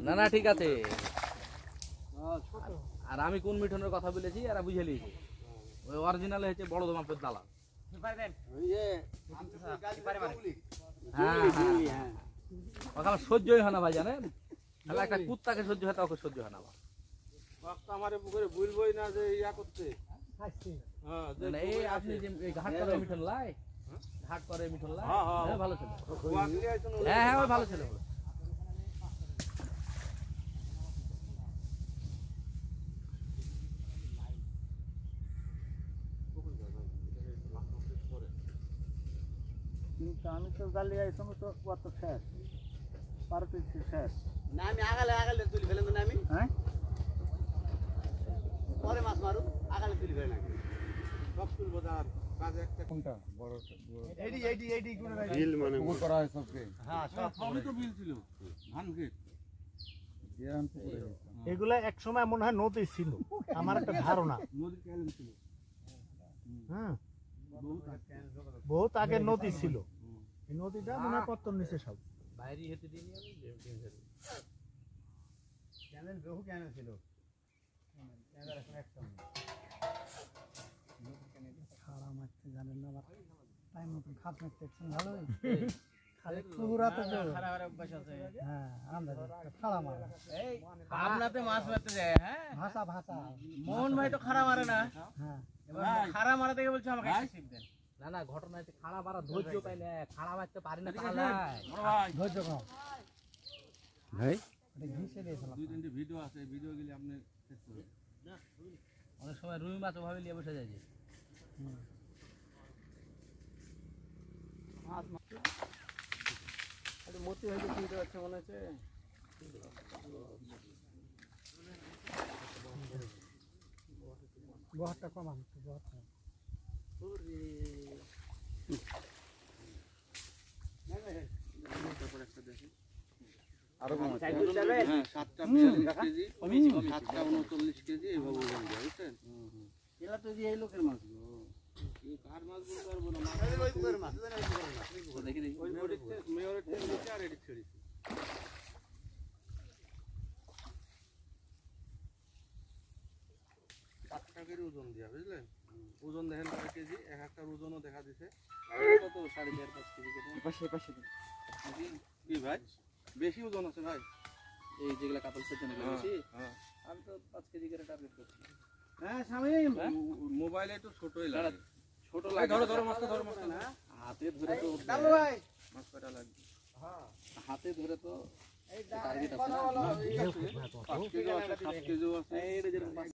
না না ঠিক আছে। আর আমি কোন মিঠুনের কথা বলেছি এরা বুঝে নিয়েছি। ওই অরিজিনাল হচ্ছে বড় মাপের দালাল। হ্যাঁ ওখানে সহ্যই হয় না ভাই, জানেন তাহলে একটা কুত্তাকে সহ্য হয় ওকে সহ্য হয় না। আমারে পুকুরে বুঝবই না যে ইয়া করতে। এই আপনি যে ঘাট করে মিঠুন লাই, ঘাট করে মিঠুন লাই, ভালো ছিল। হ্যাঁ হ্যাঁ ওই ভালো ছিল। কিন্তু আমি তো গালি এই সময় তো কত শেষ পারো তো শেষ না আমি আগালে তুলি ফেলেন না আমি। হ্যাঁ পরে মাছ মারু আগালে তুলি ফেলেন না। সব তুলবো দাঁড়ান কাজে একটা কোনটা বড় এইডি কোন বিল মানে পুকুর করা হয় সবকে। হ্যাঁ সবই তো বিল ছিল ধান খেত। এগুলা এক সময় মনে হয় নদী ছিল আমার একটা ধারণা। নদী ক্যালেন ছিল। হ্যাঁ বহুত আগে নদী ছিল। এই নদীটা মনে হয় পত্তন নিচে সব বাইরে হেঁটে দিই আমি ক্যানেল বহু ক্যানেল ছিল। খাড়া মারতে জানেন না আবার টাইম মতো খাত মারতে ভালো খালি পুকুরাতে খাড়া খাড়া অভ্যাস আছে। হ্যাঁ আমরা খাড়া মারা এই আপনাতে মাছ মারতে যায়। হ্যাঁ ভাষা ভাষা মোহন ভাই তো খাড়া মারে না। হ্যাঁ এবার খাড়া মারা থেকে বলছে আমাকে একটা শিপ দেন। না না ঘটনা হচ্ছে খাড়া মারা ধৈর্য পাই না, খাড়া মারতে পারি না। ধৈর্য কম ভাই এটা ঘিসে দিয়েছিলাম। 2-3টি ভিডিও আছে, ভিডিও গুলি আপনি চেক করুন। অনেক সময় রুই মাছ ওভাবে নিয়ে বসে যায়। মতি হয়তো চিনতে পারছে মনে হচ্ছে। বহরটা কমান বহরটা আরো কম আছে। হ্যাঁ 7টা 42 কেজি 7টা 39 কেজি এইভাবে ওজন দেয় বুঝছেন। এলা তো এই লোকের মাছ এই কার মাছ বলতে পারবো না। মাছ ওই পুকুরের মাছ দেখি দেখি ওই মেয়রের তেল দিতে আর এডিট করেছি। 7 টাকার ওজন দিয়া বুঝলেন। ওজন দেখেন কত কেজি, এক একটার ওজনও দেখা দিছে। কত 4.5-5 কেজি করে পাশে কি ভাই বেশি ওজন আছে ভাই। এই যেগুলা কাপল সেট না বেশি। হ্যাঁ আমি তো 5 কেজি করে টার্গেট করছি। হ্যাঁ শামিম মোবাইলে একটু ছোটই লাগে। ছোট লাগে। ধরো মাছটা না হাতে ধরে তো ডালো ভাই মাছ কয়টা লাগবে। হ্যাঁ হাতে ধরে তো এই টার্গেট আছে না। 5 কেজি আছে 7 কেজি আছে। এই যেরকম